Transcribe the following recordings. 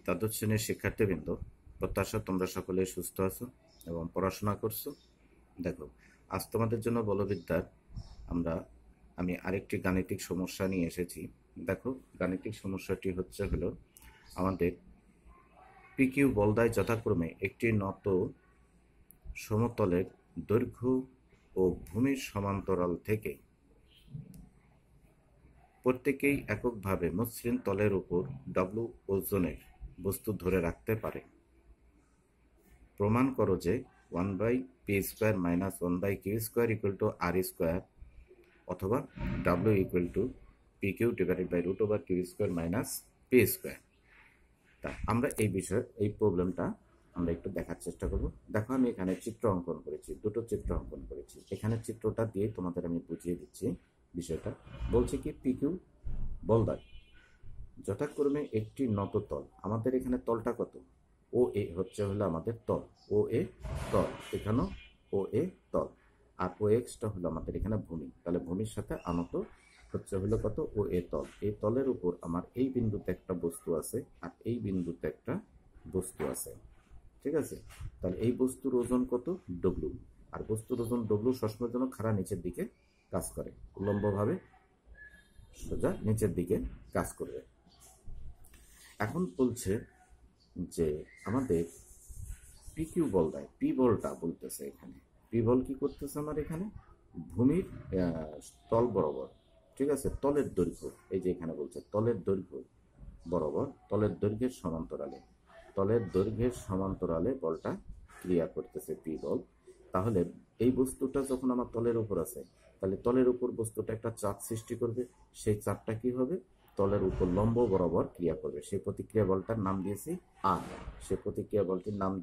দ্বাদশ শ্রেণীর শিক্ষার্থীবৃন্দ, প্রত্যাশা তোমরা সকলে সুস্থ আছো এবং পড়াশোনা করছো। দেখো, আজ তোমাদের জন্য বলবিদ্যার আমি আরেকটি গাণিতিক সমস্যা নিয়ে এসেছি। দেখো, গাণিতিক সমস্যাটি হলো আমাদের পিকিউ বলদায় যথাক্রমে একটি নত সমতলের দৈর্ঘ্য ও ভূমির সমান্তরাল থেকে প্রত্যেকেই এককভাবে মসৃণ তলের উপর ডব্লু ওজনের বস্তু ধরে রাখতে পারে। প্রমাণ করো যে 1/p² - 1/q² = r² অথবা w pq/√/q² - p²। তা আমরা এই প্রবলেমটা আমরা একটু দেখার চেষ্টা করব। দেখো, আমি এখানে চিত্র অঙ্কন করেছি, দুটো চিত্র অঙ্কন করেছি। এখানে চিত্রটা দিয়ে তোমাদের আমি বুঝিয়ে দিচ্ছি বিষয়টা। বলছে কি, পিকিউ বলদায় যথাক্রমে একটি নত তল, আমাদের এখানে তলটা কত, ও এ হলো আমাদের তল, ও এ তল, এখানেও ও এ তল, আর ও এক্সটা হলো আমাদের এখানে ভূমি। তাহলে ভূমির সাথে আনত হলো কত, ও এ তল। এই তলের উপর আমার এই বিন্দুতে একটা বস্তু আছে আর এই বিন্দুতে একটা বস্তু আছে, ঠিক আছে। তাহলে এই বস্তুর ওজন কত, ডব্লু। আর বস্তুর ওজন ডব্লু সবসময়ের জন্য খাড়া নিচের দিকে কাজ করে, উল্লম্বভাবে সোজা নিচের দিকে কাজ করবে। এখন বলছে যে আমাদের পিকিউ বল দেয়, পি বলটা বলতেছে এখানে, পি বল কি করতেছে আমার এখানে ভূমির তল বরাবর, ঠিক আছে, তলের দৈর্ঘ্য, এই যে এখানে বলছে তলের দৈর্ঘ্য বরাবর, তলের দৈর্ঘ্যের সমান্তরালে বলটা ক্রিয়া করতেছে পি বল। তাহলে এই বস্তুটা যখন আমার তলের উপর আছে, তাহলে তলের উপর বস্তুটা একটা চাপ সৃষ্টি করবে। সেই চাপটা কি হবে, তলের উপর লম্ব বরাবর ক্রিয়া করবে। সেই প্রতিক্রিয়া বলটার নাম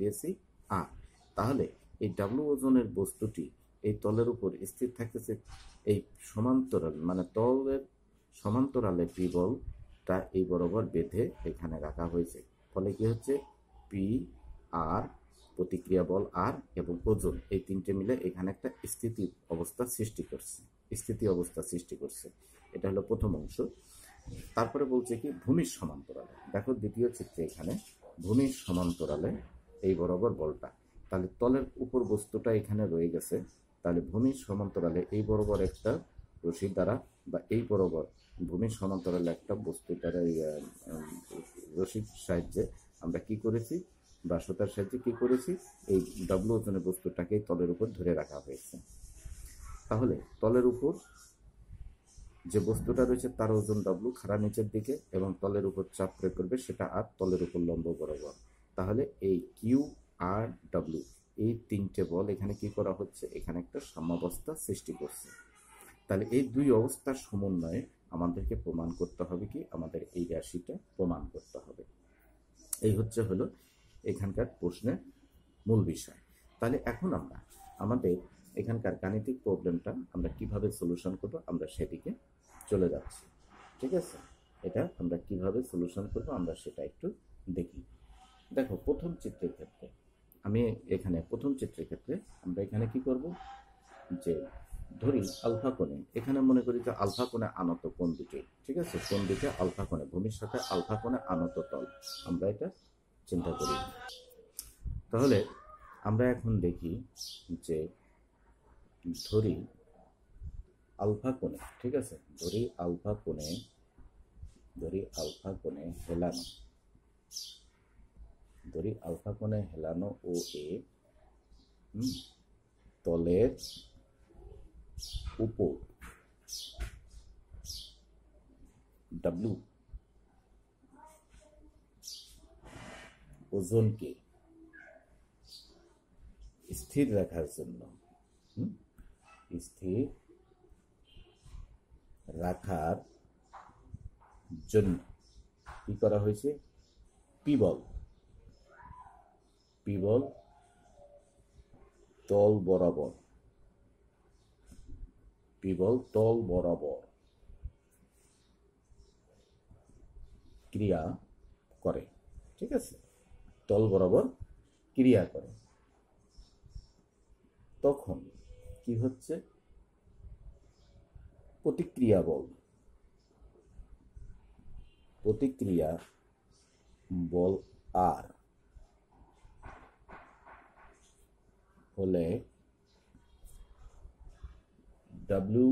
দিয়েছি আর। তাহলে এই ডাব্লু ওজনের বস্তুটি এই তলের উপর স্থির থাকতেছে, এই সমান্তরাল মানে তলের সমান্তরালে পি বলটা এই বরাবর বেঁধে এখানে রাখা হয়েছে। ফলে কি হচ্ছে, পি আর, প্রতিক্রিয়া বল আর এবং ওজন, এই তিনটে মিলে এখানে একটা স্থিতি অবস্থা সৃষ্টি করছে। এটা হলো প্রথম অংশ। তারপরে বলছে কি, ভূমির সমান্তরালে, দেখো দ্বিতীয় চিত্রে এখানে ভূমির সমান্তরালে এই বরাবর বলটা, তাহলে তলের উপর বস্তুটা এখানে রয়ে গেছে। তাহলে ভূমির সমান্তরালে এই বরাবর একটা রশি দ্বারা বা এই বরাবর ভূমির সমান্তরালে একটা বস্তু দ্বারা রশির সাহায্যে আমরা কি করেছি, বা সুতার সাহায্যে কি করেছি, এই ডাব্লু ওজনের বস্তুটাকে তলের উপর ধরে রাখা হয়েছে। তাহলে তলের উপর যে বস্তুটা রয়েছে তার ওজন ডাব্লু, খাড়া নিচের দিকে, এবং তলের উপর চাপ প্রয়োগ করবে সেটা আর, তলের উপর লম্ব বরাবর। তাহলে এই কিউ আর ডাব্লু, এই তিনটে বল এখানে কি করা হচ্ছে, এখানে একটা সাম্যাবস্থা সৃষ্টি করছে। তাহলে এই দুই অবস্থার সমন্বয়ে আমাদেরকে প্রমাণ করতে হবে কি, আমাদের এই রাশিটা প্রমাণ করতে হবে। এই হলো এখানকার প্রশ্নের মূল বিষয়। তাহলে এখন আমরা আমাদের এখানকার গাণিতিক প্রবলেমটা আমরা কিভাবে সলিউশন করব, আমরা সেদিকে চলে যাচ্ছি, ঠিক আছে। এটা আমরা কিভাবে সলিউশন করব আমরা সেটা একটু দেখি। দেখো, প্রথম চিত্রের ক্ষেত্রে আমরা এখানে কি করব, যে ধরি আলফা কোণে, এখানে মনে করি যে আলফা কোণে আনত কোণ দুটি, ঠিক আছে, কোণ দুটি আলফা কোণে, ভূমির সাথে আলফা কোণে আনত তল, আমরা এটা চিন্তা করি। তাহলে আমরা এখন দেখি যে ধরি আলফা কোণে, ঠিক আছে, ধরি আলফা কোণে হেলানো ও এ তলের উপর ডাব্লু ওজনকে স্থির রাখার জন্য কি করা হয়েছে, পি বল তল বরাবর ক্রিয়া করে, ঠিক আছে, তল বরাবর ক্রিয়া করে। তখন কি হচ্ছে, প্রতিক্রিয়া বল আর হলে ডব্লিউ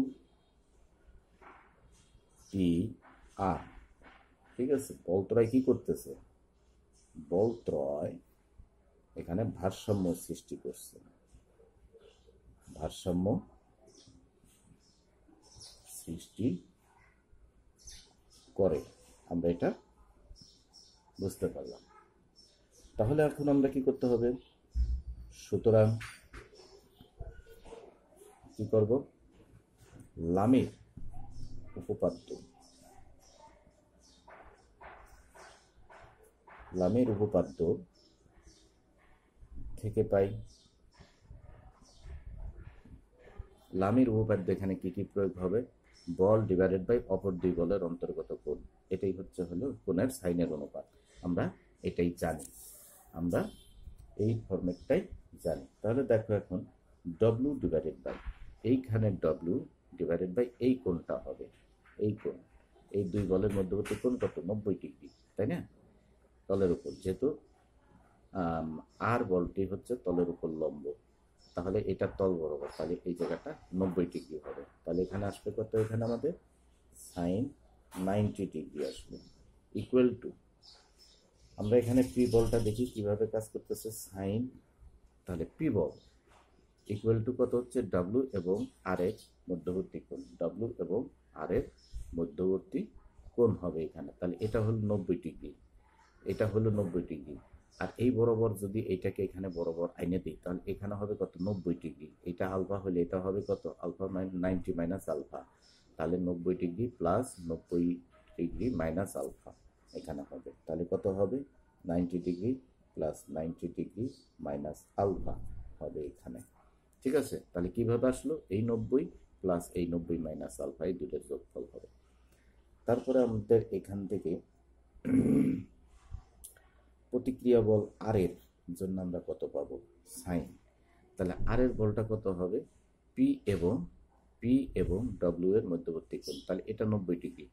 টি আর। ঠিক আছে, বলত্রয় কি করতেছে? বলত্রয় এখানে ভারসাম্য সৃষ্টি করছে, ভারসাম্য সৃষ্টি করে। আমরা এটা বুঝতে পারলাম। তাহলে এখন আমরা কি করতে হবে? সুতরাং কি করব? লামের উপপাদ্য, লামের উপপাদ্য থেকে পাই। লামের উপপাদ্য এখানে কি কি প্রয়োগ হবে? বল ডিভাইডেড বাই অপর দুই বলের অন্তর্গত কোণ। এটাই হলো কোণের সাইনের অনুপাত। আমরা এটাই জানি, আমরা এই ফরম্যাটটাই জানি। তাহলে দেখো এখন ডব্লিউ ডিভাইডেড বাই, এইখানে ডব্লিউ ডিভাইডেড বাই এই কোণটা হবে, এই কোণ, এই দুই বলের মধ্যবর্তী কোণ কত? 90 ডিগ্রি, তাই না? তলের উপর, যেহেতু আর বলটি হচ্ছে তলের উপর লম্ব, তাহলে এটা তল বরাবর, তাহলে এই জায়গাটা 90 ডিগ্রি হবে। তাহলে এখানে আসবে কত? এখানে আমাদের সাইন 90 ডিগ্রি আসবে, ইকুয়াল টু, আমরা এখানে পি বলটা দেখি কিভাবে কাজ করতেছে। সাইন, তাহলে পি বল ইকুয়াল টু কত হচ্ছে? ডাব্লিউ এবং আর এর মধ্যবর্তী কোণ, ডাব্লিউ এবং আর এর মধ্যবর্তী কোণ হবে এখানে। তাহলে এটা হলো 90 ডিগ্রি, এটা হলো 90 ডিগ্রি। আর এই বরাবর যদি এটাকে এখানে বরাবর আইনে দিই, তাহলে এখানে হবে কত? 90 ডিগ্রি। এটা আলফা হলে এটা হবে কত? আলফা 90 মাইনাস আলফা, তাহলে 90 degree plus 90 degree minus alpha এখানে হবে। তাহলে কত হবে? 90 degree plus 90 degree minus alpha হবে এখানে। ঠিক আছে, তাহলে কিভাবে আসলো? এই 90 প্লাস এই 90 মাইনাস আলফা, এই দুটোর যোগফল হবে। তারপরে আমাদের এখান থেকে প্রতিক্রিয়া বল আর এর জন্য আমরা কত পাবো? সাইন। তাহলে আর এর বলটা কত হবে? পি এবং ডব্লিউ এর মধ্যবর্তী কোণ, তাহলে এটা 90 ডিগ্রি,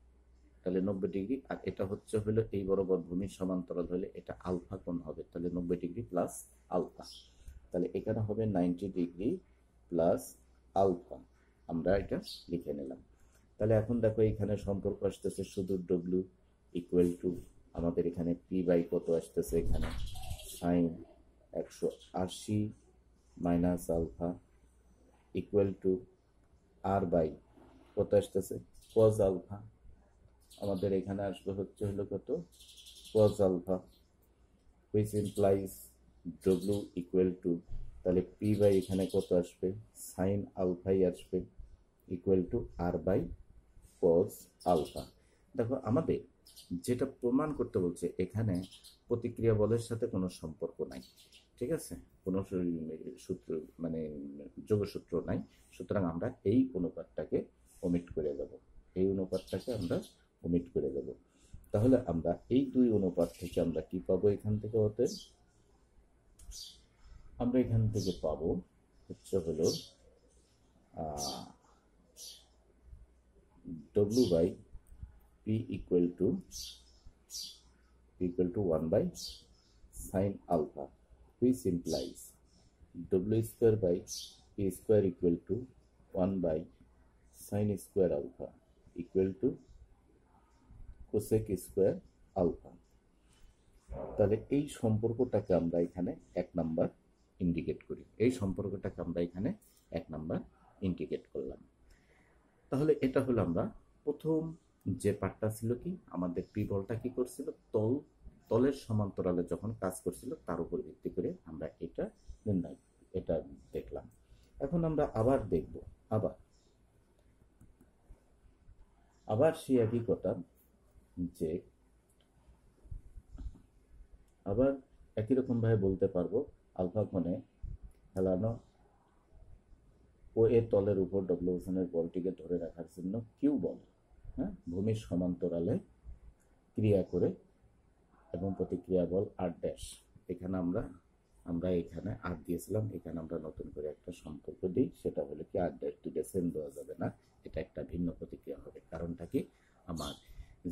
তাহলে 90 ডিগ্রি। আর এটা হলো এই বরাবর ভূমির সমান্তরাল হলে এটা আলফা কোণ হবে, তাহলে 90 ডিগ্রি প্লাস আলফা, তাহলে এখানে হবে 90 ডিগ্রি প্লাস আলফা। আমরা এটা লিখে নিলাম। তাহলে এখন দেখো এখানে সম্পর্ক আসতেছে শুধু ডব্লিউ ইকুয়াল টু, আমাদের এখানে পি বাই কত আসতেছে? এখানে sine 180 minus alpha equal to R by কত আসতেছে? Cos alpha. আমাদের এখানে আসবে হলো কত? Cos alpha, which implies W equal to, তাহলে পি বাই এখানে কত আসবে? সাইন আলফাই আসবে, equal to R by cos alpha. দেখো আমাদের যেটা প্রমাণ করতে বলছে, এখানে প্রতিক্রিয়া বলের সাথে কোনো সম্পর্ক নাই, ঠিক আছে, কোনো সূত্র মানে যোগসূত্র নাই। সুতরাং আমরা এই অনুপাতটাকে ওমিট করে দেব, এই অনুপাতটাকে আমরা ওমিট করে দেব। তাহলে আমরা এই দুই অনুপাত থেকে আমরা কি পাবো? এখান থেকে আমরা এখান থেকে পাবো হলো W by P equal to 1 by sin alpha, which implies w square by p square equal to 1 by sin square alpha equal to cosec square alpha। তাহলে এই সম্পর্কটাকে আমরা এখানে 1 নাম্বার ইন্ডিকেট করি, এই সম্পর্কটাকে আমরা এখানে 1 নাম্বার ইন্ডিকেট করলাম। তাহলে এটা হলো আমরা প্রথম যে পার্টটা ছিল কি, আমাদের পি বলটা কি করছিল? তলের সমান্তরালে যখন কাজ করছিল তার উপর ভিত্তি করে আমরা এটা দেখলাম। এখন আমরা আবার দেখব, আবার সেই একই কথা, যে আবার একই রকম ভাবে বলতে পারবো আলফা কোণে ফেলানো ও এর তলের উপর ডব্লিউ হোসেনের বলটিকে ধরে রাখার জন্য কিউ বল, হ্যাঁ, ভূমির সমান্তরালে ক্রিয়া করে এবং প্রতিক্রিয়া বল আর ড্যাশ। এখানে আমরা এখানে আর দিয়েছিলাম, এখানে আমরা নতুন করে একটা সম্পর্ক দিই, সেটা হলো কি আর ড্যাশ দুটো সেম দেওয়া যাবে না, এটা একটা ভিন্ন প্রতিক্রিয়া হবে। কারণটা কি? আমার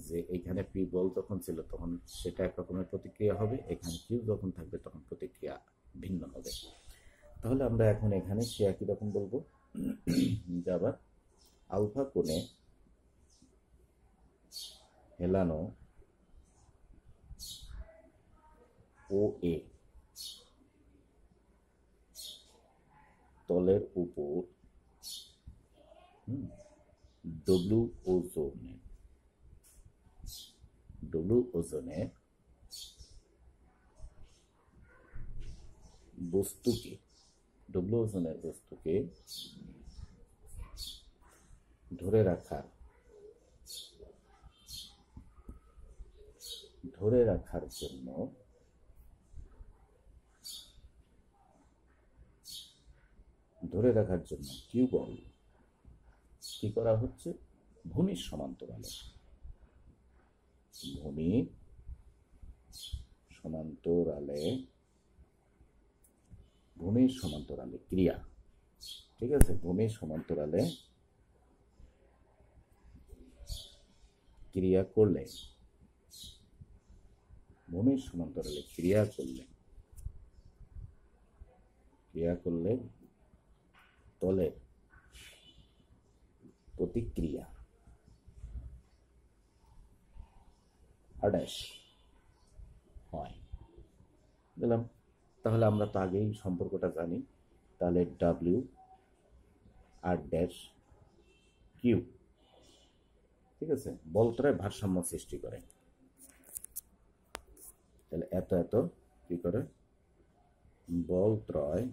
যে এখানে পি বল যখন ছিল তখন সেটা এক রকমের প্রতিক্রিয়া হবে, এখানে কিউ যখন থাকবে তখন প্রতিক্রিয়া ভিন্ন হবে। তাহলে আমরা এখন এখানে সে একই রকম বলবো যে আবার আলফা কোণে হেলানো ও এ তলের উপর ডব্লু ওজনে বস্তুকে ধরে রাখার জন্য কিউ বল কি করা হচ্ছে, ভূমির সমান্তরালে ক্রিয়া, ঠিক আছে, ভূমির সমান্তরালে ক্রিয়া করলে তলের প্রতিক্রিয়া আড্যাশ হয়। দিলাম। তাহলে আমরা তো আগেই সম্পর্কটা জানি, তাহলে ডাব্লিউ আর ড্যাশ কিউ, ঠিক আছে, বলত্রয় ভারসাম্য সৃষ্টি করে। তাহলে এত কি করে, বলত্রয়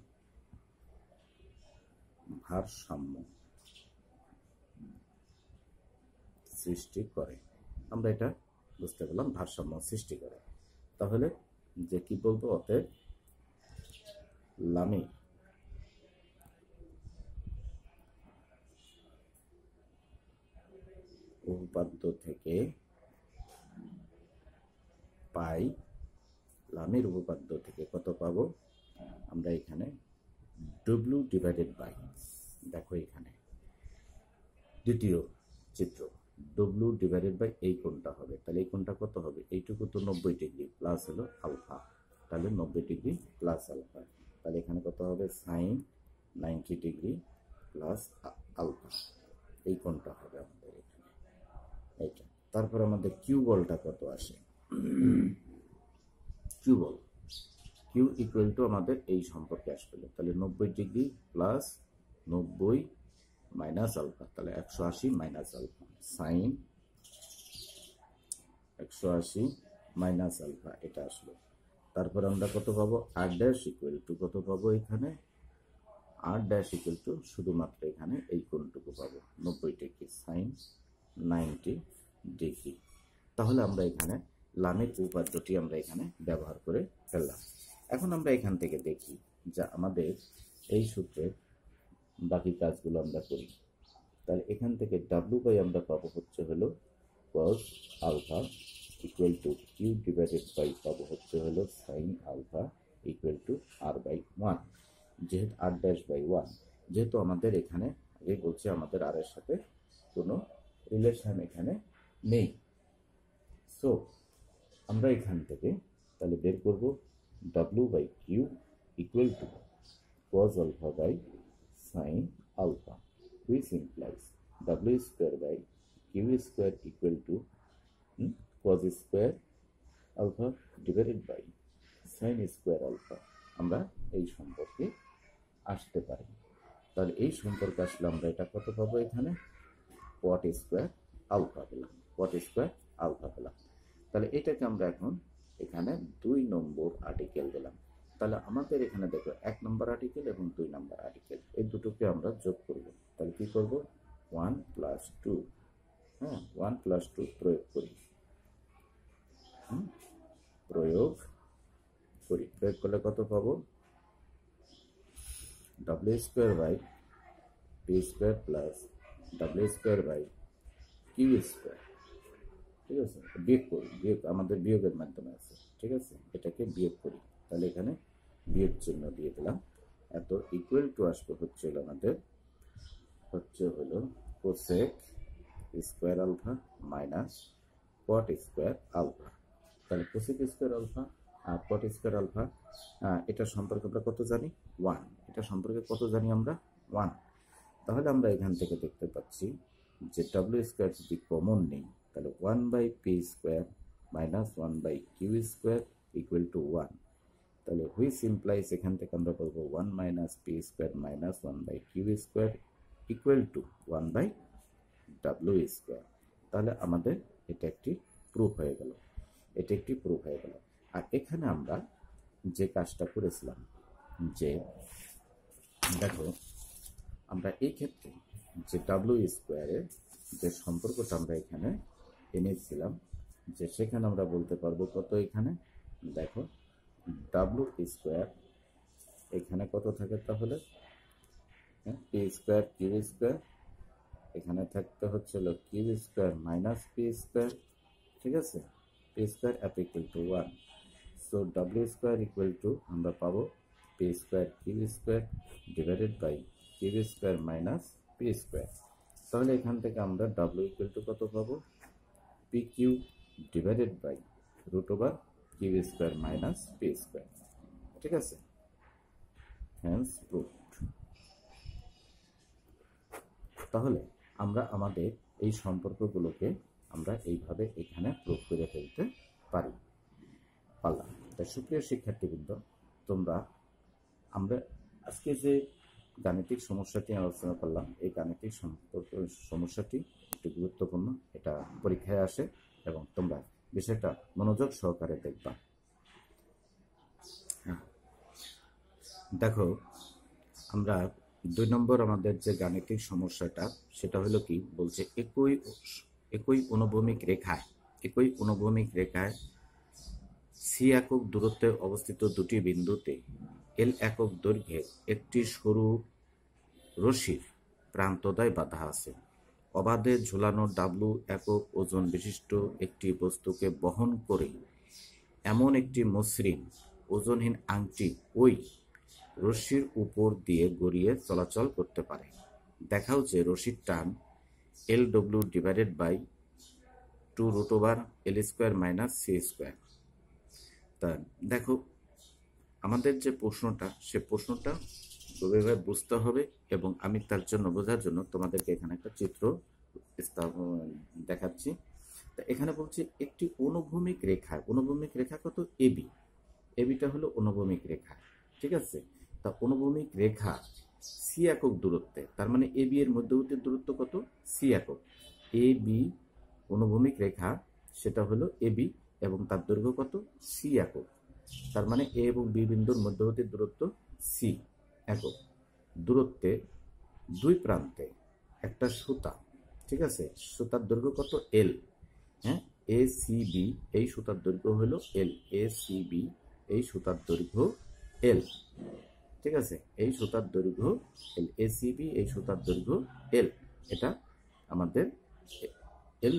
ভারসাম্য সৃষ্টি করে। আমরা এটা বুঝতে পেলাম, ভারসাম্য সৃষ্টি করে। তাহলে যে কি বলবো, অতএব লামি উপপাদ্য থেকে পাই, লামির উপপাদ্য থেকে কত পাবো আমরা এখানে, ডব্লিউ ডিভাইডেড বাই, দেখো এখানে দ্বিতীয় চিত্র, ডব্লিউ ডিভাইডেড বাই এই কোণটা হবে, তাহলে এই কোণটা কত হবে, এইটুকু তো 90 ডিগ্রি প্লাস হলো আলফা, তাহলে 90 ডিগ্রি প্লাস আলফা, তাহলে এখানে কত হবে, সাইন 90 ডিগ্রি প্লাস আলফা, এই কোণটা হবে আমাদের এখানে এইটা। তারপর আমাদের কিউ বলটা কত আসে, কিউ ইকুয়াল টু আমাদের এই সম্পর্কে আসবে, তাহলে 90 ডিগ্রি প্লাস 90 মাইনাস আলফা, তাহলে 180 minus alpha, sine 180 minus alpha, এটা আসলো। তারপর আমরা কত পাবো, আর ড্যাশ ইকুয়াল টু কত পাবো এখানে, আর ড্যাশ ইকুয়াল টু শুধুমাত্র এখানে এই কোণটুকু পাবো 90 ডিগ্রি, সাইন 90 ডিগ্রি। তাহলে আমরা এখানে লামির উপপাদ্যটি আমরা এখানে ব্যবহার করে ফেললাম। এখন আমরা এখান থেকে দেখি যে আমাদের এই সূত্রের বাকি কাজগুলো আমরা করি। তাহলে এখান থেকে ডাব্লিউ বাই আমরা পাবো হচ্ছে হলো cos alpha equal to Q divided by পাবো হচ্ছে হলো sine alpha equal to R by 1, যেহেতু আর ড্যাশ বাই 1, যেহেতু আমাদের এখানে আগে বলছে আমাদের আর এর সাথে কোনো রিলেশন এখানে নেই, সো আমরা এখান থেকে তাহলে বের করব W by Q equal to cos alpha by sin alpha, which implies w square by q square equal to cos square alpha divided by sin square alpha। আমরা এই সম্পর্কে আসতে পারি। তাহলে এই সম্পর্কে আসলে আমরা এটা কত পাবো, এখানে cot স্কোয়ার আলফা পেলাম, তাহলে এটাকে আমরা এখন এখানে 2 নম্বর আর্টিকেল দিলাম। তাহলে আমাদের এখানে দেখো 1 নম্বর আর্টিকেল এবং 2 নম্বর আর্টিকেল, এই দুটোকে আমরা যোগ করব। তাহলে কি করব, 1 + 2, 1 + 2 প্রয়োগ করি, প্রয়োগ করলে কত পাবো, w square by p square plus w square by q square, ঠিক আছে, বিয়োগ আমাদের বিয়োগের মাধ্যমে আছে, ঠিক আছে, এটাকে বিয়োগ করি, তাহলে এখানে বিয়োগ চিহ্ন দিয়ে দিলাম। এত ইকুয়াল টু আসবে হচ্ছে আমাদের হচ্ছে হলো cosec square alpha minus cot square alpha. তাহলে কোসেক স্কোয়ার আলফা আর কট স্কোয়ার আলফা, এটা সম্পর্কে আমরা কত জানি? 1। এটা সম্পর্কে কত জানি আমরা? 1। তাহলে আমরা এখান থেকে দেখতে পাচ্ছি যে ডাব্লিউ স্কোয়ার যদি কমন নেই, তাহলে 1/পি স্কোয়ার মাইনাস 1/কিউ স্কোয়ার ইকুয়াল টু 1। তাহলে হুইচ ইমপ্লাইজ এখান থেকে আমরা বলবো 1 মাইনাস পি স্কোয়ার মাইনাস 1/কিউ স্কোয়ার ইকুয়াল টু 1/ডাব্লিউ স্কোয়ার। তাহলে আমাদের এটা একটি প্রুফ হয়ে গেল, এটা একটি প্রুফ হয়ে গেল। আর এখানে আমরা যে কাজটা করেছিলাম, যে দেখো আমরা এই ক্ষেত্রে যে ডাব্লিউ স্কোয়ারের যে সম্পর্কটা আমরা এখানে এনেছিলাম, যে সেখানে আমরা বলতে পারবো কত, এখানে দেখো ডাব্লিউ স্কোয়ার এখানে কত থাকে, তাহলে পি স্কোয়ার কিউ স্কোয়ার, এখানে থাকতে হচ্ছে হলো Q square minus P square, ঠিক আছে, পি স্কোয়ার এত equal to 1। So W square equal to আমরা পাবো P square Q square divided by Q square minus P square. তাহলে এখান থেকে আমরা ডাব্লিউ ইকুয়াল টু কত পাবো? P Q divided by root over Q square minus P square, ঠিক আছে। Hence proved. তাহলে আমরা আমাদের এই সম্পর্কগুলোকে আমরা এইভাবে এখানে প্রুভ করে ফেলতে পারলাম। তাই সুপ্রিয় শিক্ষার্থীবৃন্দ, আমরা আজকে যে গাণিতিক সমস্যাটি আলোচনা করলাম, এই গাণিতিক সমস্যাটি একটু গুরুত্বপূর্ণ, এটা পরীক্ষায় আসে এবং তোমরা বিষয়টা মনোযোগ সহকারে দেখবা। দেখো আমরা 2 নম্বর আমাদের যে গাণিতিক সমস্যাটা, সেটা হলো কি বলছে, একই অনুভূমিক রেখায় সি একক দূরত্বে অবস্থিত দুটি বিন্দুতে এল একক দৈর্ঘ্যের একটি সরু রশির প্রান্তদ্বয় বাঁধা আছে। অবাধে ঝুলানো ডাব্লু একক ওজন বিশিষ্ট একটি বস্তুকে বহন করে এমন একটি মসৃণ ওজনহীন আংটি ওই রশ্মির উপর দিয়ে গড়িয়ে চলাচল করতে পারে। দেখাও যে রশির টান LW divided by 2 root over L square minus C square. তা দেখো আমাদের যে প্রশ্নটা, সে প্রশ্নটা গভীরভাবে বুঝতে হবে, এবং আমি তার জন্য বোঝার জন্য তোমাদেরকে এখানে একটা চিত্র দেখাচ্ছি। তা এখানে বলছি একটি অনুভূমিক রেখা কত? এবিটা হলো অনুভূমিক রেখা, ঠিক আছে। তা অনুভূমিক রেখা সি একক দূরত্বে, তার মানে এবি এর মধ্যবর্তী দূরত্ব কত? সি একক। এবি অনুভূমিক রেখা, সেটা হলো এবি এবং তার দৈর্ঘ্য কত? সি একক। তার মানে এ এবং বি বিন্দুর মধ্যবর্তী দূরত্ব সি একক। দূরত্বে দুই প্রান্তে একটা সুতা, ঠিক আছে, সুতার দৈর্ঘ্য কত? এল। হ্যাঁ, এ সি বি এই সুতার দৈর্ঘ্য হলো এল। এ সি বি এই সুতার দৈর্ঘ্য এল, ঠিক আছে, এই সুতার দৈর্ঘ্য এল। এ সি বি এই সুতার দৈর্ঘ্য এল। এটা আমাদের এল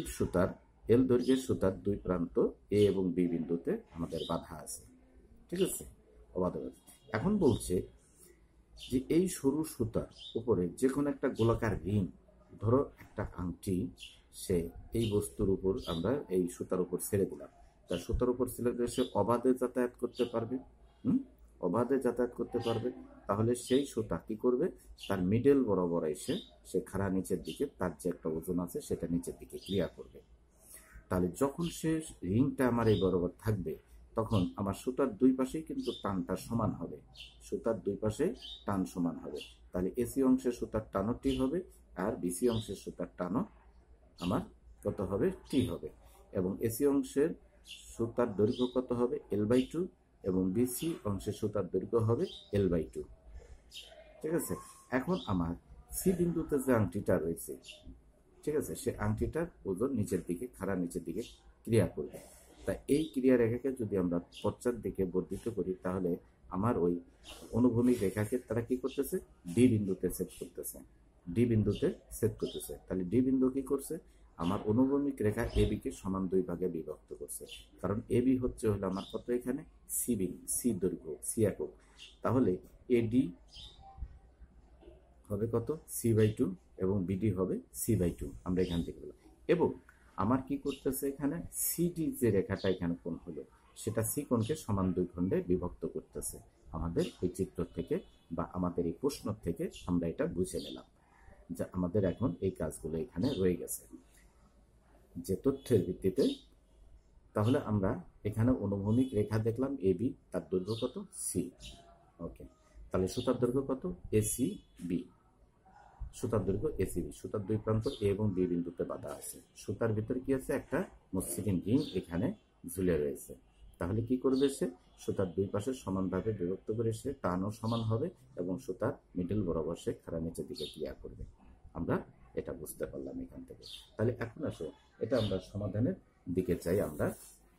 দৈর্ঘ্যের সুতার দুই প্রান্ত এ এবং বি বিন্দুতে আমাদের বাঁধা আছে, ঠিক আছে, অবাধ। এখন বলছে যে এই সরু সুতার উপরে যে কোনো একটা গোলাকার রিং, ধরো একটা আংটি, সে এই বস্তুর উপর আমরা এই সুতার উপর ছেড়ে দিলাম। তার সুতার উপর ছেড়ে দিলে সে অবাধে যাতায়াত করতে পারবে। অবাধে যাতায়াত করতে পারবে। তাহলে সেই সুতা কি করবে? তার মিডল বরাবর এসে সে খাড়া নিচের দিকে, তার যে একটা ওজন আছে সেটা নিচের দিকে ক্রিয়া করবে। তাহলে যখন সে রিংটা আমার এই বরাবর থাকবে, তখন আমার সুতার দুই পাশেই কিন্তু টানটা সমান হবে। সুতার দুই পাশে টান সমান হবে। তাহলে এসি অংশের সুতার টানও টি হবে, আর বিসি অংশের সুতার টানও আমার কত হবে? টি হবে। এবং এসি অংশের সুতার দৈর্ঘ্য কত হবে? L/2, এবং বিসি অংশের সুতার দৈর্ঘ্য হবে L/2, ঠিক আছে। এখন আমার সি বিন্দুতে যে আংটিটা রয়েছে, ঠিক আছে, সে আংটিটার ওজন নিচের দিকে, খাড়া নিচের দিকে ক্রিয়া করবে। তা এই ক্রিয়া রেখাকে যদি আমরা পশ্চাৎ দিকে বর্ধিত করি, তাহলে আমার ওই অনুভূমিক রেখাকে তারা কি করতেছে? ডি বিন্দুতে সেট করতেছে। তাহলে ডি বিন্দু কি করছে? আমার অনুভূমিক রেখা এবি কে সমান দুই ভাগে বিভক্ত করছে। কারণ এবি হচ্ছে হলো আমার কত? এখানে সি দৈর্ঘ্য, সি একক। তাহলে এডি হবে কত? C/2, এবং বিডি হবে C/2। আমরা এখান থেকে বললাম। এবং আমার কি করতেছে এখানে, সিডি যে রেখাটা এখানে কোণ হলো সেটা সি কোণকে সমান দুই খণ্ডে বিভক্ত করতেছে। আমাদের এই চিত্র থেকে বা আমাদের এই প্রশ্ন থেকে আমরা এটা বুঝে নিলাম যে আমাদের এখন এই কাজগুলো এখানে রয়ে গেছে যে তথ্যের ভিত্তিতে। তাহলে আমরা এখানে অনুভূমিক রেখা দেখলাম এবি, তার দৈর্ঘ্য কত, সি। ওকে, তাহলে সুতার দৈর্ঘ্য কত, এসি বি। সুতার দৈর্ঘ্য এসিবি, সুতার দুই প্রান্ত এ এবং বি বিন্দুতে বাঁধা আছে। সুতার ভিতরে কি আছে, একটা মসৃণ রিং এখানে ঝুলে রয়েছে। তাহলে কি করবে সে, সুতার দুই পাশে সমানভাবে বিভক্ত করে সে টানও সমান হবে এবং সুতার মিডল বরাবর সে খাড়া নিচের দিকে ক্রিয়া করবে। আমরা এটা বুঝতে পারলাম এখান থেকে। তাহলে এখন আসো এটা আমরা সমাধানের দিকে চাই, আমরা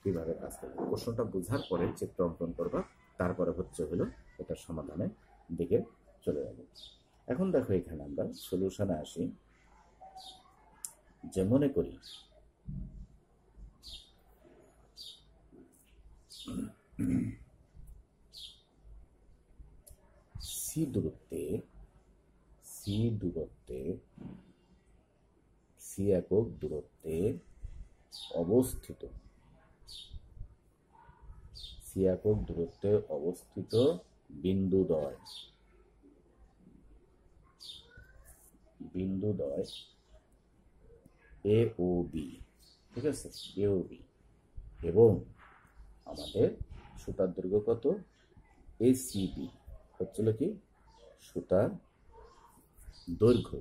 কিভাবে কাজ করবো। প্রশ্নটা বোঝার পরে চিত্র অঙ্কন করবা, তারপরে হলো এটা সমাধানের দিকে চলে যাবে। এখন দেখো এখানে আমরা সলিউশনে আসি। যে মনে করি সি দূরত্বে সি একক দূরত্বে অবস্থিত বিন্দুদ্বয় এ ও বি, ঠিক আছে, এ ও বি, এবং আমাদের সুতার দৈর্ঘ্য কত, এসিবি হচ্ছিল কি সুতার দৈর্ঘ্য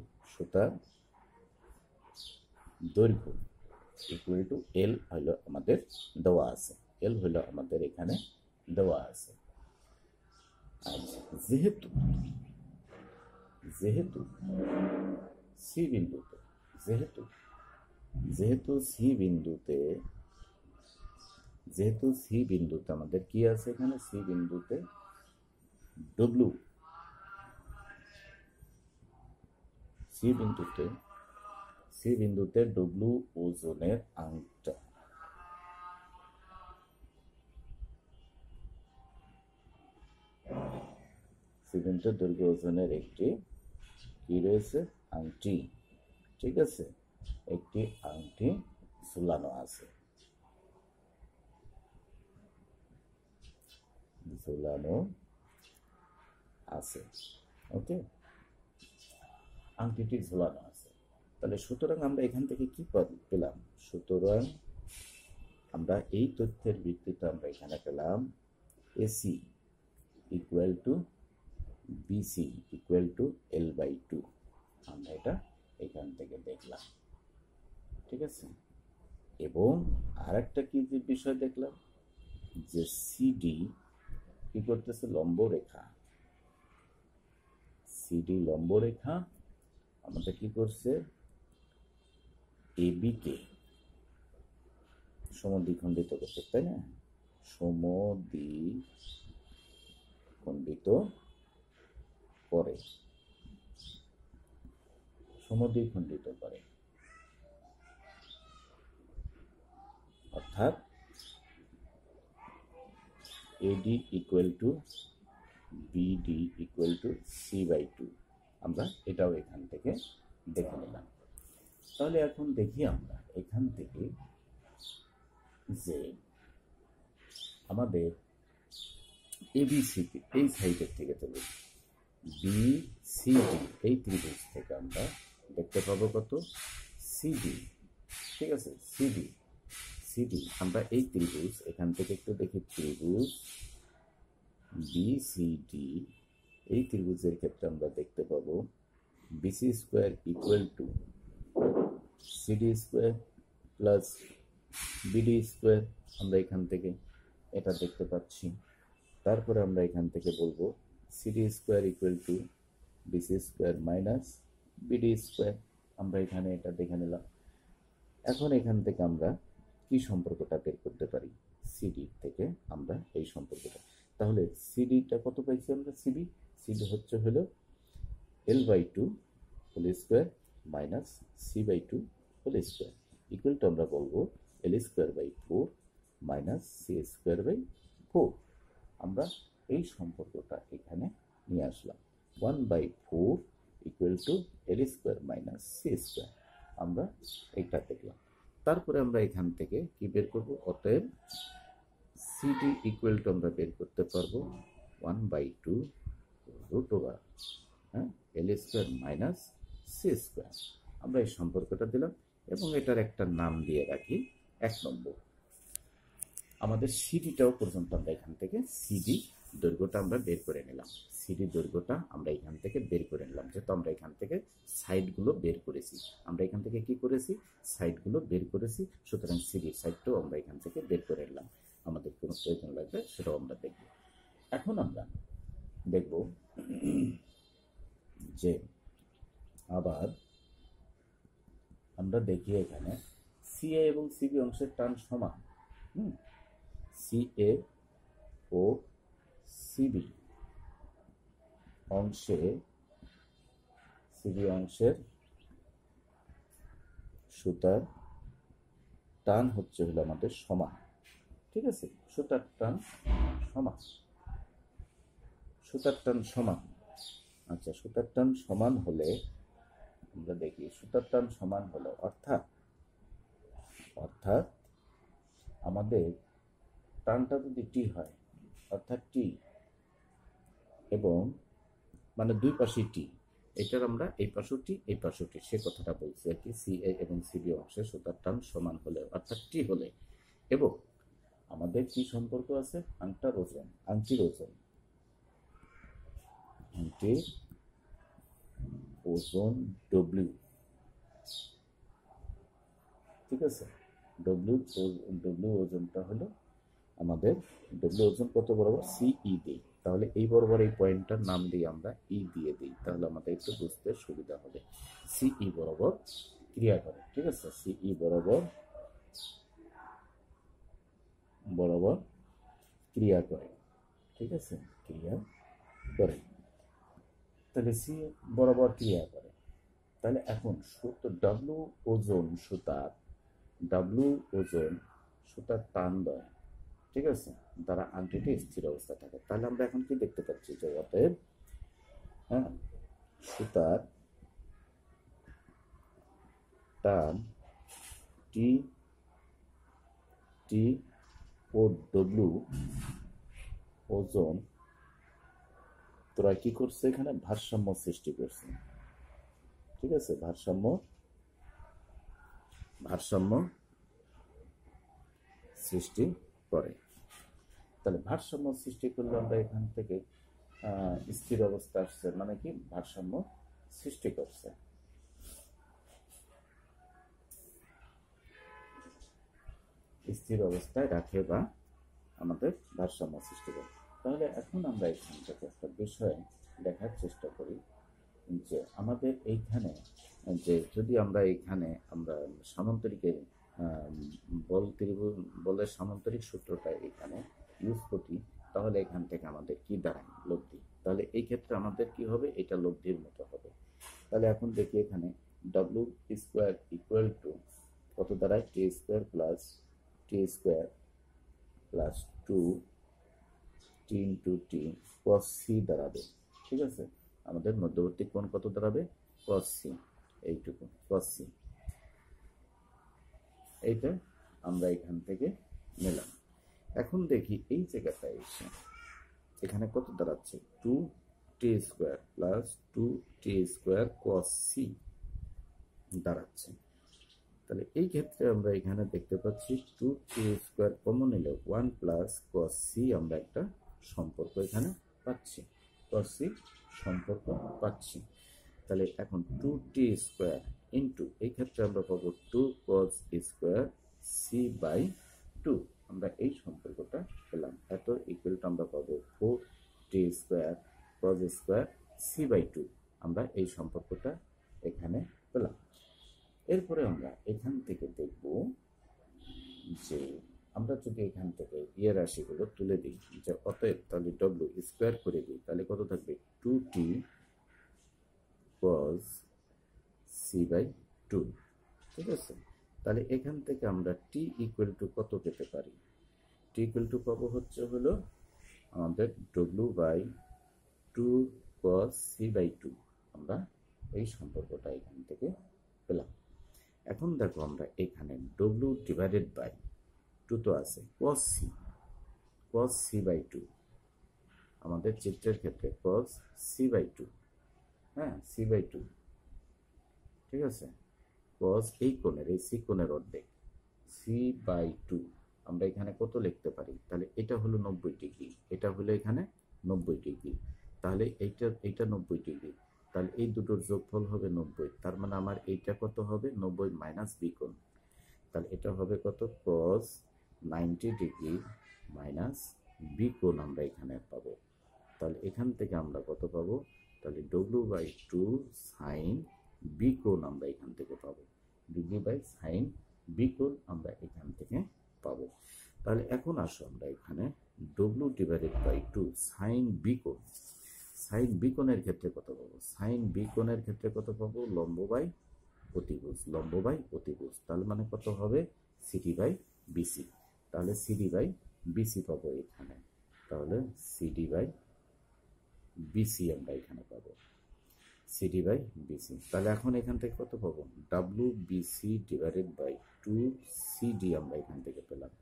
ইকুয়াল টু এল হলো আমাদের দেওয়া আছে, এখানে দেওয়া আছে। আচ্ছা, যেহেতু সি বিন্দুতে আমাদের কি আছে, এখানে সি বিন্দুতে ডব্লু ওজনের আংটা, দৈর্ঘ্য ওজনের একটি কি রয়েছে, আংটি, ঠিক আছে, একটি আংটি ঝুলানো আছে। ওকে, আংটিটি ঝুলানো আছে। তাহলে সুতরাং আমরা এখান থেকে কি পেলাম, সুতরাং আমরা এই তথ্যের ভিত্তিতে আমরা এখানে পেলাম AC equal to BC equal to L/2। আমরা এটা এখান থেকে দেখলাম, ঠিক আছে। এবং আর একটা কি বিষয় দেখলাম, যে সিডি কি করতেছে, লম্ব রেখা আমাদের কি করছে, এবি কে সমদ্বিখণ্ডিত করছে, তাই না, সমদ্বিখণ্ডিত করে, অর্থাৎ এডি equal to BD equal to C/2। আমরা এটাও এখান থেকে দেখে নিলাম। তাহলে এখন দেখি আমরা এখান থেকে যে আমাদের এবিসি এই সাইডের থেকে চলে বিসিডি এই ত্রিভুজ থেকে আমরা দেখতে পাবো কত, সিডি, ঠিক আছে, সিডি আমরা এই ত্রিভুজ এখান থেকে একটু দেখি, ত্রিভুজ বিসিডি এই ত্রিভুজের ক্ষেত্রে আমরা দেখতে পাবো BC square equal to CD square plus BD square, আমরা এখান থেকে এটা দেখতে পাচ্ছি। তারপরে আমরা এখান থেকে বলবো CD square equal to BC square minus BD square, আমরা এখানে এটা দেখে নিলাম। এখন এখান থেকে আমরা কি সম্পর্কটা বের করতে পারি, সিডি থেকে আমরা এই সম্পর্কটা, তাহলে সিডিটা কত পাইছি আমরা, সিডি হলো L/2 whole square minus C/2 whole square equal to আমরা বলবো L²/4 মাইনাস C²/4। আমরা এই সম্পর্কটা এখানে নিয়ে আসলাম, 1/4 equal to L² minus C²। আমরা এইটা দেখলাম। তারপরে আমরা এখান থেকে কি বের করব, অতএব সিডি ইকুয়াল টু আমরা বের করতে পারবো 1/2 root over L square minus C square. আমরা এই সম্পর্কটা দিলাম এবং এটার একটা নাম দিয়ে রাখি 1 নম্বর। আমাদের সিডিটাও পর্যন্ত আমরা এখান থেকে সিডি দৈর্ঘ্যটা আমরা বের করে নিলাম। সিডি দৈর্ঘ্যটা আমরা এখান থেকে বের করে নিলাম, যেহেতু আমরা এখান থেকে সাইডগুলো বের করেছি। আমরা এখান থেকে কি করেছি, সাইডগুলো বের করেছি, সুতরাং সিডি সাইডটাও আমরা এখান থেকে বের করে নিলাম। আমাদের কোনো প্রয়োজন লাগবে সেটাও আমরা দেখব। এখন আমরা দেখব যে আবার আমরা দেখি এখানে সিএ এবং সিবি অংশের টান সমান। সিএ ও সিবি অংশে সিবি অংশের সুতার টান হচ্ছে হলো আমাদের সমান। ঠিক আছে, সুতার টান সমান, সুতার টান সমান। আচ্ছা, সুতার টান সমান হলে আমরা দেখি সুতার টান সমান হলো অর্থাৎ আমাদের টানটা যদি টি হয়, অর্থাৎ টি এবং মানে দুই পাশে টি, এটার আমরা এই পাশে টি এই পাশে টি, সে কথাটা বলছি আর কি। সিএ এবং সিবি অংশে সুতার টান সমান হলে অর্থাৎ টি হলে, এবং আমাদের কি সম্পর্ক আছে, আংটার ওজন, আংটির ওজন, আংটির ওজন ডব্লিউ। ঠিক আছে, ডব্লিউ ওজনটা হলো আমাদের, ডব্লিউ ওজন কত বরাবর, সিই দিই। তাহলে এই বরাবর এই পয়েন্টটার নাম দিয়ে আমরা ই দিয়ে দিই, তাহলে আমাদের একটু বুঝতে সুবিধা হবে। সিই বরাবর ক্রিয়া করে। ঠিক আছে, সিই বরাবর ক্রিয়া করে। ঠিক আছে, ক্রিয়া করে, তাহলে সি বরাবর ক্রিয়া করে। তাহলে এখন ডাব্লু ওজন সুতার টান দেয়। ঠিক আছে, দ্বারা আংটিটি স্থির অবস্থা থাকে। তাহলে আমরা এখন কি দেখতে পাচ্ছি যে অতএব সুতার টান টি ও ডব্লু ওজন তোরা কি করছে, এখানে ভারসাম্য সৃষ্টি করছে। ঠিক আছে, ভারসাম্য সৃষ্টি করে। তাহলে ভারসাম্য সৃষ্টি করলে আমরা এখান থেকে স্থির অবস্থা আসছে, মানে কি ভারসাম্য সৃষ্টি করছে। স্থির অবস্থায় রাখে বা আমাদের ভারসাম্য সৃষ্টি করে। তাহলে এখন আমরা এখান থেকে একটা বিষয় দেখার চেষ্টা করি যে আমাদের এইখানে যে যদি আমরা এইখানে আমরা সামান্তরিকের বলের সামান্তরিক সূত্রটা এখানে ইউজ করি, তাহলে এখান থেকে আমাদের কি দাঁড়ায়, লব্ধি। তাহলে এই ক্ষেত্রে আমাদের কি হবে, এটা লব্ধির মতো হবে। তাহলে এখন দেখি এখানে ডব্লিউ স্কোয়ার ইকুয়াল টু কত দাঁড়ায়, টি square plus 2 into T cos C দাঁড়াবে। ঠিক আছে, আমাদের মধ্যবর্তী কোণ কত দাঁড়াবে, cos সি, এইটুকু cos সি। এইটা আমরা এখান থেকে নিলাম। এখন দেখি এই জায়গাটায় এসে এখানে কত দাঁড়াচ্ছে, 2t square plus 2t square cos C দাঁড়াচ্ছে। তাহলে এই ক্ষেত্রে আমরা এখানে দেখতে পাচ্ছি 2t স্কোয়ার কমন নিলে 1 প্লাস cos সি আমরা একটা সম্পর্ক এখানে পাচ্ছি, cos সি সম্পর্ক পাচ্ছি। তাহলে এখন 2t স্কোয়ার ইন্টু এই ক্ষেত্রে আমরা পাবো 2 cos স্কোয়ার সি বাই 2, আমরা এই সম্পর্কটা পেলাম। এত ইকুয়াল টু আমরা পাবো 4t square cos square C by 2, আমরা এই সম্পর্কটা এখানে পেলাম। এরপরে আমরা এখান থেকে দেখব যে আমরা যদি এখান থেকে রাশিগুলো তুলে দিই, যে অতএব তাহলে ডব্লিউ স্কোয়ার করে দিই, তাহলে কত থাকবে, 2t cos সি বাই 2। ঠিক আছে, তাহলে এখান থেকে আমরা টি ইকুয়াল টু কত পেতে পারি, টি ইকুয়াল টু পাবো হচ্ছে হলো আমাদের W by 2 cos C by 2, আমরা এই সম্পর্কটা এখান থেকে পেলাম। এখন দেখো আমরা এখানে ডব্লিউ ডিভাইডেড বাই টু তো আছে cos c বাই টু, আমাদের চিত্রের ক্ষেত্রে cos c বাই টু, হ্যাঁ c বাই টু, ঠিক আছে। cos এই কোণের, এই সি কোণের অর্ধেক c বাই টু, আমরা এখানে কত লিখতে পারি? তাহলে এটা হলো 90 ডিগ্রি, এটা হলো এখানে 90 ডিগ্রি, তাহলে এইটা 90 ডিগ্রি, তাহলে এই দুটোর যোগফল হবে 90, তার মানে আমার এইটা কত হবে? 90 মাইনাস বি কোণ, তাহলে এটা হবে কত? cos 90 ডিগ্রি মাইনাস বি কোণ আমরা এখানে পাবো। তাহলে এখান থেকে আমরা কত পাবো? তাহলে W by two sine B কোণ আমরা এখান থেকে পাবো, ডিগ্রি বাই সাইন বি কোণ আমরা এখান থেকে পাবো। তাহলে এখন আসো আমরা এখানে W divided by two sine B কোণ, সাইন বি কোণের ক্ষেত্রে কত পাবো? সাইন বি কোণের ক্ষেত্রে কত পাবো? লম্ব বাই অতিভুজ, লম্ব বাই অতিভুজ, তাহলে মানে কত হবে? সিডি বাই বিসি, তাহলে সিডি বাই বিসি পাবো এখানে, তাহলে সিডি বাই বিসি আমরা এখানে পাবো, সিডি বাই বিসি। তাহলে এখন এখান থেকে কত পাবো? W BC divided by two CD আমরা এখান থেকে পেলাম।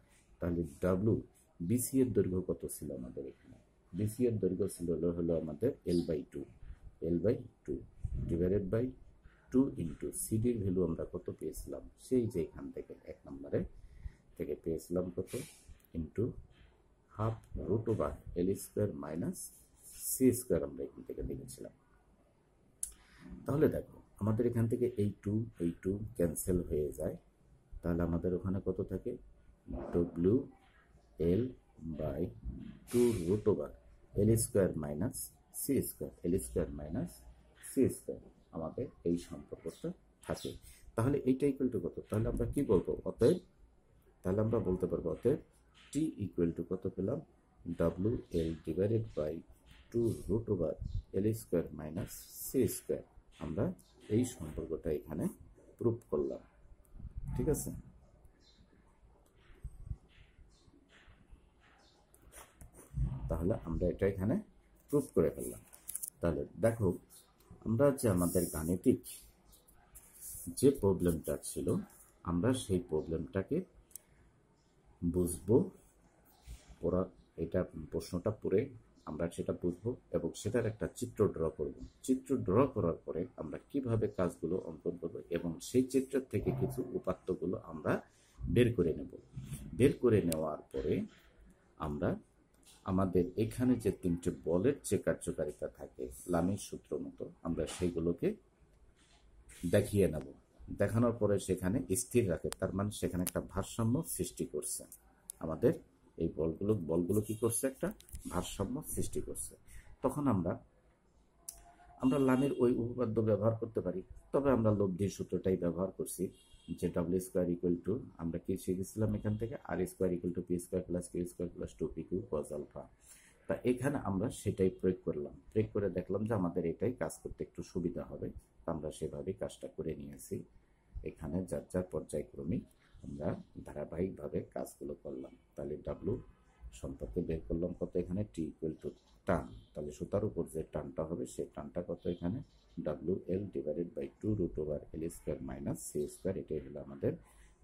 তাহলে ডাব্লিউ বিসি এর দৈর্ঘ্য কত ছিল আমাদের এখানে? বিসি এর দৈর্ঘ্য ছিল হলো আমাদের L by two divided by two into সিডির ভ্যালু আমরা কত পেয়েছিলাম? সেই যে এখান থেকে 1 নম্বরে থেকে পেয়েছিলাম কত? Into half root over L square minus C square আমরা এখান থেকে দেখেছিলাম। তাহলে দেখো আমাদের এখান থেকে এই টু ক্যান্সেল হয়ে যায়, তাহলে আমাদের ওখানে কত থাকে? W L by two root over L square minus C square, L square minus C square আমাদের এই সম্পর্কটা থাকে। তাহলে এইটা ইকুয়াল টু কত? তাহলে আমরা কি বলবো? অতএব তাহলে আমরা বলতে পারবো অতএব টি ইকুয়াল টু কত পেলাম? W L divided by two root over L square minus C square, আমরা এই সম্পর্কটা এখানে প্রুফ করলাম, ঠিক আছে। তাহলে আমরা এটা এখানে প্রুফ করে ফেললাম। তাহলে দেখো আমরা যে আমাদের গাণিতিক যে প্রবলেমটা ছিল, আমরা সেই প্রবলেমটাকে বুঝবো, ওরা এটা প্রশ্নটা পড়ে আমরা সেটা বুঝবো এবং সেটার একটা চিত্র ড্র করব। চিত্র ড্র করার পরে আমরা কিভাবে কাজগুলো অঙ্কন করব এবং সেই চিত্রের থেকে কিছু উপাত্তগুলো আমরা বের করে নেব। বের করে নেওয়ার পরে আমরা আমাদের এখানে যে 3টে বলের যে কার্যকারিতা থাকে লামির সূত্র মতো, আমরা সেইগুলোকে দেখিয়ে নেব। দেখানোর পরে সেখানে স্থির রাখে, তার মানে সেখানে একটা ভারসাম্য সৃষ্টি করছে। আমাদের এই বলগুলো কি করছে? একটা ভারসাম্য সৃষ্টি করছে। তখন আমরা লামির ওই উপপাদ্য ব্যবহার করতে পারি, তবে আমরা লব্ধির সূত্রটাই ব্যবহার করছি, যে ডাব্লিউ স্কোয়ার ইকুয়াল টু, আমরা কি শিখেছিলাম এখান থেকে? R square equal to p square plus q square plus 2p2 cos alpha. তা এখানে আমরা সেটাই প্রয়োগ করলাম, প্রয়োগ করে দেখলাম যে আমাদের এটাই কাজ করতে একটু সুবিধা হবে, আমরা সেভাবেই কাজটা করে নিয়েছি। এখানে যার যার পর্যায়ক্রমিক আমরা ধারাবাহিকভাবে কাজগুলো করলাম। তাহলে ডাব্লু সম্পর্কে বের করলাম কত? এখানে টি ইকুয়াল টু টান, তাহলে সুতার উপর যে টানটা হবে সেই টানটা কত? এখানে W L divided by two root over L square minus C square. এটাই হলো আমাদের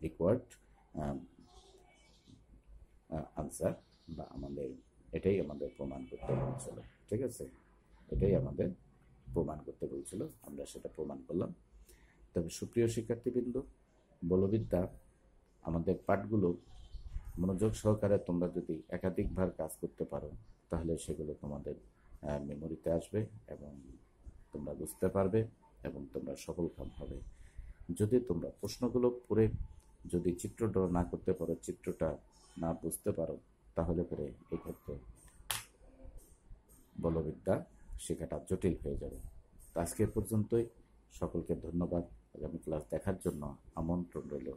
রিকোয়ার্ড আনসার, বা এটাই আমাদের প্রমাণ করতে বলছিল, ঠিক আছে। এটাই আমাদের প্রমাণ করতে বলছিল, আমরা সেটা প্রমাণ করলাম। তবে সুপ্রিয় শিক্ষার্থীবৃন্দ, বলবিদ্যা আমাদের পাঠগুলো মনোযোগ সহকারে তোমরা যদি একাধিকবার কাজ করতে পারো, তাহলে সেগুলো তোমাদের মেমোরিতে আসবে এবং তোমরা বুঝতে পারবে এবং তোমরা সফলকাম হবে। যদি তোমরা প্রশ্নগুলো পড়ে যদি চিত্র ড্র না করতে পারো, চিত্রটা না বুঝতে পারো, তাহলে পরে এক্ষেত্রে বলবিদ্যা শেখাটা জটিল হয়ে যাবে। তো আজকে পর্যন্তই, সকলকে ধন্যবাদ। আগামী ক্লাস দেখার জন্য আমন্ত্রণ রইল।